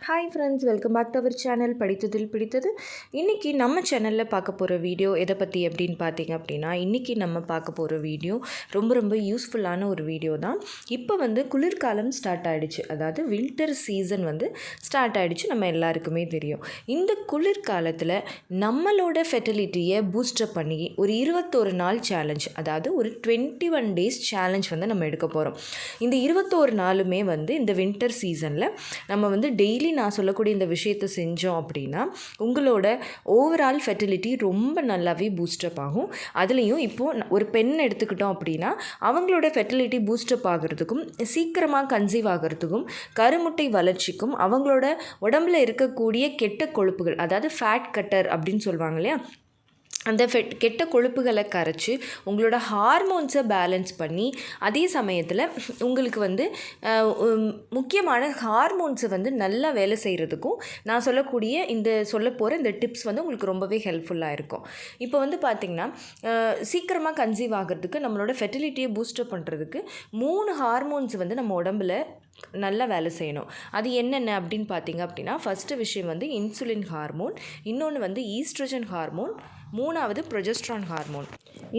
Hi friends, welcome back to our channel படித்ததில் பிடித்தது. இன்றைக்கி நம்ம சேனலில் பார்க்க போகிற வீடியோ எதை பற்றி அப்படின்னு பார்த்தீங்க அப்படின்னா, இன்றைக்கி நம்ம பார்க்க போகிற வீடியோ ரொம்ப யூஸ்ஃபுல்லான ஒரு வீடியோ தான். இப்போ குளிர்காலம் ஸ்டார்ட் ஆகிடுச்சு, அதாவது வின்டர் சீசன் ஸ்டார்ட் ஆகிடுச்சு, நம்ம எல்லாருக்குமே தெரியும். இந்த குளிர்காலத்தில் நம்மளோட ஃபெர்டிலிட்டியை பூஸ்டப் பண்ணி ஒரு 21 நாள் சேலஞ்ச், அதாவது ஒரு 21 டேஸ் சேலஞ்ச் நம்ம எடுக்க போகிறோம். இந்த 21 நாளுமே இந்த வின்டர் சீசனில் நம்ம டெய்லி நான் சொல்லக்கூடிய இந்த விஷயத்தை செஞ்சோம் அப்படின்னா உங்களோட ஓவரால் ஃபெர்டிலிட்டி ரொம்ப நல்லாவே பூஸ்டப் ஆகும். அதுலேயும் இப்போது ஒரு பெண் எடுத்துக்கிட்டோம் அப்படின்னா அவங்களோட ஃபெர்டிலிட்டி பூஸ்டப் ஆகிறதுக்கும் சீக்கிரமாக கன்சீவ் ஆகிறதுக்கும் கருமுட்டை வளர்ச்சிக்கும் அவங்களோட உடம்புல இருக்கக்கூடிய கெட்ட கொழுப்புகள், அதாவது ஃபேட் கட்டர் அப்படின்னு சொல்லுவாங்க இல்லையா, அந்த கெட்ட கொழுப்புகளை கரைச்சி உங்களோட ஹார்மோன்ஸை பேலன்ஸ் பண்ணி அதே சமயத்தில் உங்களுக்கு முக்கியமான ஹார்மோன்ஸை நல்லா வேலை செய்கிறதுக்கும் நான் சொல்லக்கூடிய சொல்ல போகிற இந்த டிப்ஸ் உங்களுக்கு ரொம்பவே ஹெல்ப்ஃபுல்லாக இருக்கும். இப்போ பார்த்திங்கன்னா சீக்கிரமாக கன்சீவ் ஆகிறதுக்கு நம்மளோட ஃபெர்டிலிட்டியை பூஸ்டப் பண்ணுறதுக்கு 3 ஹார்மோன்ஸ் நம்ம உடம்புல நல்லா வேலை செய்யணும். அது என்னென்ன அப்படின்னு பார்த்தீங்க அப்படின்னா, ஃபஸ்ட்டு விஷயம் இன்சுலின் ஹார்மோன், இன்னொன்று ஈஸ்ட்ரஜன் ஹார்மோன், மூணாவது ப்ரொஜெஸ்ட்ரான் ஹார்மோன்.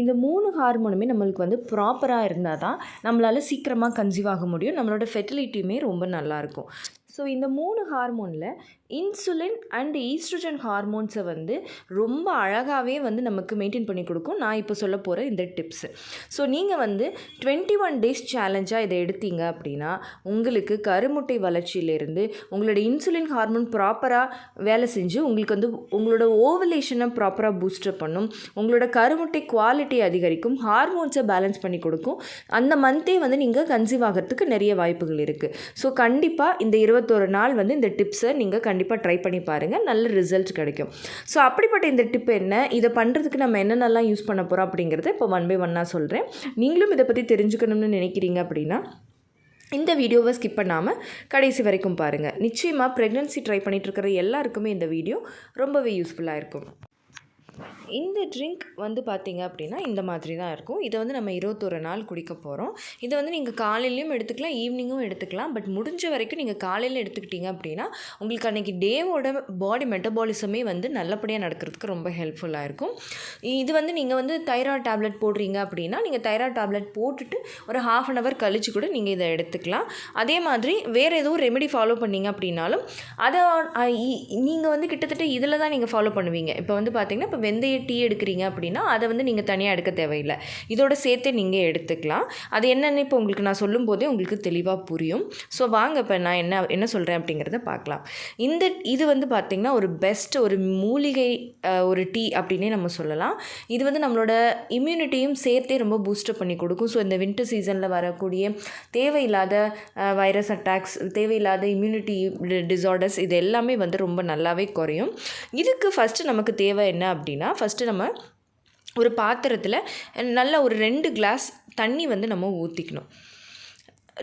இந்த 3 ஹார்மோனுமே நம்மளுக்கு ப்ராப்பராக இருந்தால் தான் நம்மளால் சீக்கிரமாக கன்சீவ் ஆக முடியும். நம்மளோட ஃபெர்டிலிட்டியுமே ரொம்ப நல்லாயிருக்கும். ஸோ இந்த 3 ஹார்மோனில் இன்சுலின் அண்ட் ஈஸ்ட்ரஜன் ஹார்மோன்ஸை ரொம்ப அழகாகவே நமக்கு மெயின்டைன் பண்ணி கொடுக்கும் நான் இப்போ சொல்ல போகிற இந்த டிப்ஸு. ஸோ நீங்கள் 21 டேஸ் சேலஞ்சாக இதை எடுத்தீங்க அப்படின்னா உங்களுக்கு கருமுட்டை வளர்ச்சியிலேருந்து உங்களோட இன்சுலின் ஹார்மோன் ப்ராப்பராக வேலை செஞ்சு உங்களுக்கு உங்களோட ஓவலேஷனை ப்ராப்பராக பூஸ்டப் பண்ணும், உங்களோட கருமுட்டை குவாலிட்டி அதிகரிக்கும், ஹார்மோன்ஸை பேலன்ஸ் பண்ணி கொடுக்கும். அந்த மந்த்தே நீங்கள் கன்சீவ் ஆகிறதுக்கு நிறைய வாய்ப்புகள் இருக்குது. ஸோ கண்டிப்பாக இந்த 21 நாள் இந்த டிப்ஸை நீங்கள் கண்டிப்பாக ட்ரை பண்ணி பாருங்கள், நல்ல ரிசல்ட் கிடைக்கும். ஸோ அப்படிப்பட்ட இந்த டிப் என்ன, இதை பண்ணுறதுக்கு நம்ம என்னென்னலாம் யூஸ் பண்ண போகிறோம் அப்படிங்கிறத இப்போ ஒன் பை ஒன்னாக சொல்கிறேன். நீங்களும் இதை பற்றி தெரிஞ்சுக்கணும்னு நினைக்கிறீங்க அப்படின்னா இந்த வீடியோவை ஸ்கிப் பண்ணாமல் கடைசி வரைக்கும் பாருங்கள். நிச்சயமாக ப்ரெக்னன்சி ட்ரை பண்ணிகிட்டு இருக்கிற எல்லாருக்குமே இந்த வீடியோ ரொம்பவே யூஸ்ஃபுல்லாக இருக்கும். இந்த ட்ரிங்க் பார்த்தீங்க அப்படின்னா இந்த மாதிரி தான் இருக்கும். இதை நம்ம 21 நாள் குடிக்க போகிறோம். இதை நீங்கள் காலையிலையும் எடுத்துக்கலாம், ஈவினிங்கும் எடுத்துக்கலாம். பட் முடிஞ்ச வரைக்கும் நீங்கள் காலையில் எடுத்துக்கிட்டீங்க அப்படின்னா உங்களுக்கு அன்றைக்கி டேவோட பாடி மெட்டபாலிசமே நல்லபடியாக நடக்கிறதுக்கு ரொம்ப ஹெல்ப்ஃபுல்லாக இருக்கும். இது நீங்கள் தைராய்டு டேப்லெட் போடுறீங்க அப்படின்னா நீங்கள் தைராய்டு டேப்லெட் போட்டுட்டு ஒரு 1/2 hour கழிச்சு கூட நீங்கள் இதை எடுத்துக்கலாம். அதே மாதிரி வேறு எதுவும் ரெமெடி ஃபாலோ பண்ணிங்க அப்படின்னாலும் அதை நீங்கள் கிட்டத்தட்ட இதில் தான் நீங்கள் ஃபாலோ பண்ணுவீங்க. இப்போ பார்த்தீங்கன்னா இப்போ வெந்தய டீ எடுக்கிறீங்க அப்படின்னா அதை நீங்கள் தனியாக எடுக்க தேவையில்லை, இதோட சேர்த்தே நீங்கள் எடுத்துக்கலாம். அது என்னென்னு இப்போ உங்களுக்கு நான் சொல்லும் போதே உங்களுக்கு தெளிவாக புரியும். ஸோ வாங்க இப்போ நான் என்ன சொல்கிறேன் அப்படிங்கிறத பார்க்கலாம். இது பார்த்திங்கன்னா ஒரு பெஸ்ட் ஒரு மூலிகை ஒரு டீ அப்படின்னே நம்ம சொல்லலாம். இது நம்மளோட இம்யூனிட்டியும் சேர்த்தே ரொம்ப பூஸ்டப் பண்ணி கொடுக்கும். ஸோ இந்த வின்டர் சீசனில் வரக்கூடிய தேவையில்லாத வைரஸ் அட்டாக்ஸ், தேவையில்லாத இம்யூனிட்டி டிஸார்டர்ஸ் இது எல்லாமே ரொம்ப நல்லாவே குறையும். இதுக்கு ஃபஸ்ட்டு நமக்கு தேவை என்ன அப்படின்னா, ஃபஸ்ட்டு நம்ம ஒரு பாத்திரத்தில் நல்ல ஒரு 2 கிளாஸ் தண்ணி நம்ம ஊற்றிக்கணும்.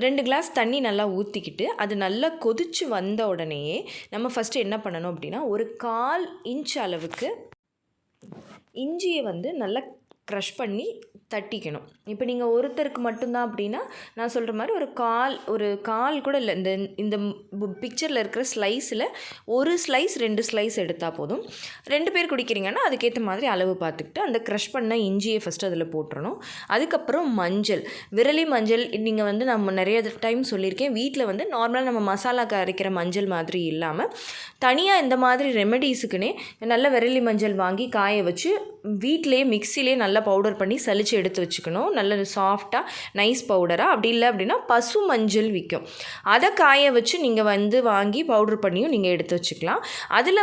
2 கிளாஸ் தண்ணி நல்லா ஊற்றிக்கிட்டு அது நல்லா கொதித்து வந்த உடனேயே நம்ம ஃபஸ்ட்டு என்ன பண்ணணும் அப்படின்னா, ஒரு 1/4 இன்ச் அளவுக்கு இஞ்சியை நல்லா க்ரஷ் பண்ணி தட்டிக்கணும். இப்போ நீங்கள் ஒருத்தருக்கு மட்டும்தான் அப்படின்னா நான் சொல்கிற மாதிரி ஒரு கால் கூட இல்லை, இந்த பிக்சரில் இருக்கிற ஸ்லைஸில் ஒரு ஸ்லைஸ் 2 ஸ்லைஸ் எடுத்தால் போதும். 2 பேர் குடிக்கிறீங்கன்னா அதுக்கேற்ற மாதிரி அளவு பார்த்துக்கிட்டு அந்த க்ரஷ் பண்ண இஞ்சியை ஃபஸ்ட்டு அதில் போட்டுறணும். அதுக்கப்புறம் மஞ்சள், விரலி மஞ்சள். நீங்கள் நம்ம நிறைய டைம் சொல்லியிருக்கேன், வீட்டில் நார்மலாக நம்ம மசாலாக்கு அரைக்கிற மஞ்சள் மாதிரி இல்லாமல் தனியாக இந்த மாதிரி ரெமெடிஸுக்குன்னே நல்ல விரலி மஞ்சள் வாங்கி காய வச்சு வீட்டிலே மிக்சிலே நல்லா பவுடர் பண்ணி சலித்து எடுத்து வச்சுக்கணும். நல்ல சாஃப்டாக நைஸ் பவுடராக. அப்படி இல்லை அப்படின்னா பசு மஞ்சள் விற்கும், அதை காய வச்சு நீங்கள் வாங்கி பவுடர் பண்ணியும் நீங்கள் எடுத்து வச்சுக்கலாம். அதில்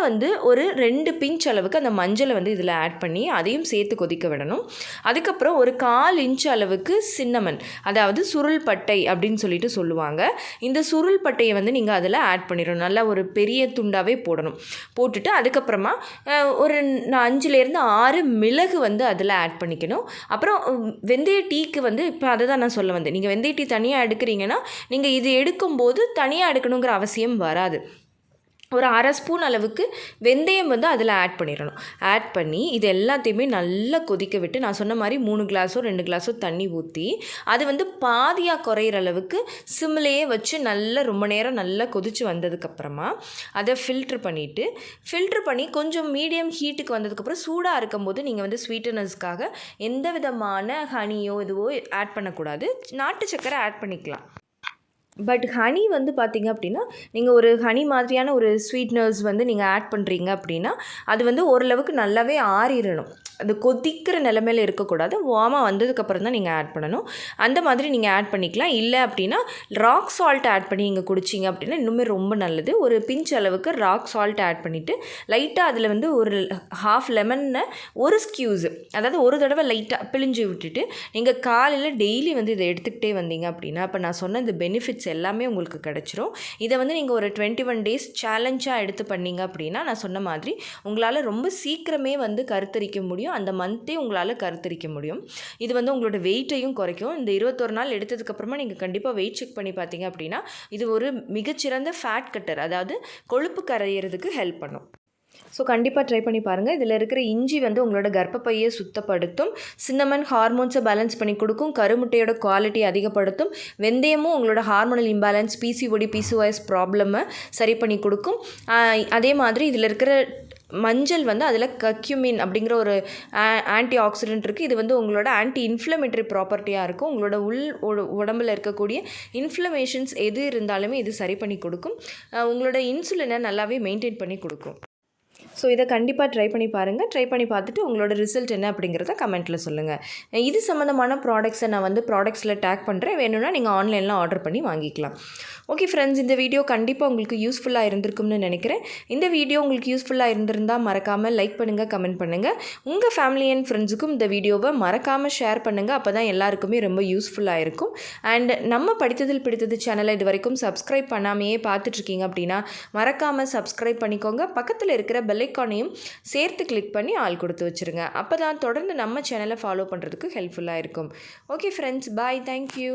ஒரு 2 பிஞ்ச் அளவுக்கு அந்த மஞ்சளை இதில் ஆட் பண்ணி அதையும் சேர்த்து கொதிக்க விடணும். அதுக்கப்புறம் ஒரு 1/4 இன்ச் அளவுக்கு சின்னமன், அதாவது சுருள் பட்டை அப்படின்னு சொல்லிட்டு சொல்லுவாங்க. இந்த சுருள் பட்டையை நீங்கள் அதில் ஆட் பண்ணிடணும். நல்லா ஒரு பெரிய துண்டாகவே போடணும். போட்டுட்டு அதுக்கப்புறமா ஒரு 5லேருந்து 6 மிளகு அதில் ஆட் பண்ணிக்கணும். அப்புறம் வெந்தய டீக்கு இப்போ அதை தான் நான் சொல்ல வந்தேன். நீங்கள் வெந்தய டீ தனியாக எடுக்கிறீங்கன்னா நீங்கள் இது எடுக்கும்போது தனியாக எடுக்கணுங்கிற அவசியம் வராது. ஒரு அரை ஸ்பூன் அளவுக்கு வெந்தயம் வந்து அதில் ஆட் பண்ணிடணும். ஆட் பண்ணி இது எல்லாத்தையுமே நல்லா கொதிக்க விட்டு நான் சொன்ன மாதிரி 3 கிளாஸோ 2 கிளாஸோ தண்ணி ஊற்றி அது வந்து பாதியாக குறையிற அளவுக்கு சிம்லேயே வச்சு நல்லா ரொம்ப நேரம் நல்லா கொதித்து வந்ததுக்கப்புறமா அதை ஃபில்ட்ரு பண்ணி கொஞ்சம் மீடியம் ஹீட்டுக்கு வந்ததுக்கப்புறம் சூடாக இருக்கும்போது நீங்கள் வந்து ஸ்வீட்டனஸ்க்காக எந்த விதமான ஹனியோ இதுவோ ஆட் பண்ணக்கூடாது. நாட்டு சக்கரை ஆட் பண்ணிக்கலாம். பட் ஹனி வந்து பார்த்திங்க அப்படின்னா நீங்கள் ஒரு ஹனி மாதிரியான ஒரு ஸ்வீட்னர்ஸ் வந்து நீங்கள் ஆட் பண்ணுறீங்க அப்படின்னா அது வந்து ஓரளவுக்கு நல்லாவே ஆறிடணும். அது கொதிக்கிற நிலமையில் இருக்கக்கூடாது. வார்மாக வந்ததுக்கப்புறம் தான் நீங்கள் ஆட் பண்ணணும். அந்த மாதிரி நீங்கள் ஆட் பண்ணிக்கலாம். இல்லை அப்படின்னா ராக் சால்ட் ஆட் பண்ணி நீங்கள் குடிச்சிங்க அப்படின்னா இன்னுமே ரொம்ப நல்லது. ஒரு பிஞ்ச் அளவுக்கு ராக் சால்ட் ஆட் பண்ணிவிட்டு லைட்டாக அதில் வந்து ஒரு ஹாஃப் லெமனை ஒரு ஸ்க்யூஸு, அதாவது ஒரு தடவை லைட்டாக பிழிஞ்சு விட்டுட்டு நீங்கள் காலையில் டெய்லி வந்து இதை எடுத்துக்கிட்டே வந்தீங்க அப்படின்னா இப்போ நான் சொன்ன இந்த பெனிஃபிட்ஸ் எல்லாமே உங்களுக்கு கிடைச்சிரும். இதை வந்து நீங்கள் ஒரு 21 டேஸ் சேலஞ்சாக எடுத்து பண்ணீங்க அப்படின்னா நான் சொன்ன மாதிரி உங்களால் ரொம்ப சீக்கிரமே வந்து கருத்தரிக்க முடியும். அந்த மந்த்தே உங்களால் கருத்தரிக்க முடியும். இது வந்து உங்களோட வெயிட்டையும் குறைக்கும். இந்த 21 நாள் எடுத்ததுக்கப்புறமா நீங்கள் கண்டிப்பாக வெயிட் செக் பண்ணி பார்த்தீங்க அப்படின்னா இது ஒரு மிகச்சிறந்த ஃபேட் கட்டர், அதாவது கொழுப்பு கரையிறதுக்கு ஹெல்ப் பண்ணும். ஸோ கண்டிப்பாக ட்ரை பண்ணி பாருங்கள். இதில் இருக்கிற இஞ்சி வந்து உங்களோட கர்ப்பப்பையை சுத்தப்படுத்தும். சின்னமன் ஹார்மோன்ஸை பேலன்ஸ் பண்ணி கொடுக்கும். கருமுட்டையோட குவாலிட்டி அதிகப்படுத்தும். வெந்தயமும் உங்களோட ஹார்மோனல் இம்பேலன்ஸ், பிசிஓடி, பிசிஓஎஸ் ப்ராப்ளமை சரி பண்ணி கொடுக்கும். அதே மாதிரி இதில் இருக்கிற மஞ்சள் வந்து அதில் கக்யூமின் அப்படிங்கிற ஒரு ஆன்டி ஆக்சிடென்ட் இருக்குது. இது வந்து உங்களோட ஆன்டி இன்ஃப்ளமேட்டரி ப்ராப்பர்ட்டியாக இருக்கும். உங்களோட உடம்பில் இருக்கக்கூடிய இன்ஃப்ளமேஷன்ஸ் எது இருந்தாலுமே இது சரி பண்ணி கொடுக்கும். உங்களோட இன்சுலினை நல்லாவே மெயின்டைன் பண்ணி கொடுக்கும். ஸோ இதை கண்டிப்பாக ட்ரை பண்ணி பாருங்கள். ட்ரை பண்ணி பார்த்துட்டு உங்களோட ரிசல்ட் என்ன அப்படிங்கிறத கமெண்ட்டில் சொல்லுங்கள். இது சம்மந்தமான ப்ராடக்ட்ஸை நான் வந்து ப்ராடக்ட்ஸில் டேக் பண்ணுறேன். வேணும்னா நீங்கள் ஆன்லைனில் ஆர்டர் பண்ணி வாங்கிக்கலாம். ஓகே ஃப்ரெண்ட்ஸ், இந்த வீடியோ கண்டிப்பாக உங்களுக்கு யூஸ்ஃபுல்லாக இருந்திருக்கும்னு நினைக்கிறேன். இந்த வீடியோ உங்களுக்கு யூஸ்ஃபுல்லாக இருந்திருந்தால் மறக்காமல் லைக் பண்ணுங்கள், கமெண்ட் பண்ணுங்கள். உங்கள் ஃபேமிலி அண்ட் ஃப்ரெண்ட்ஸுக்கும் இந்த வீடியோவை மறக்காமல் ஷேர் பண்ணுங்கள். அப்போ தான் எல்லாருக்குமே ரொம்ப யூஸ்ஃபுல்லாக இருக்கும். அண்ட் நம்ம படித்ததில் பிடித்தது சேனலை இது வரைக்கும் சப்ஸ்கிரைப் பண்ணாமையே பார்த்துட்ருக்கீங்க அப்படின்னா மறக்காமல் சப்ஸ்கிரைப் பண்ணிக்கோங்க. பக்கத்தில் இருக்கிற பெல் ஐக்கானையும் சேர்த்து கிளிக் பண்ணி ஆள் கொடுத்து வச்சுருங்க. அப்போ தான் தொடர்ந்து நம்ம சேனலை ஃபாலோ பண்ணுறதுக்கு ஹெல்ப்ஃபுல்லாக இருக்கும். ஓகே ஃப்ரெண்ட்ஸ், பாய், தேங்க்யூ.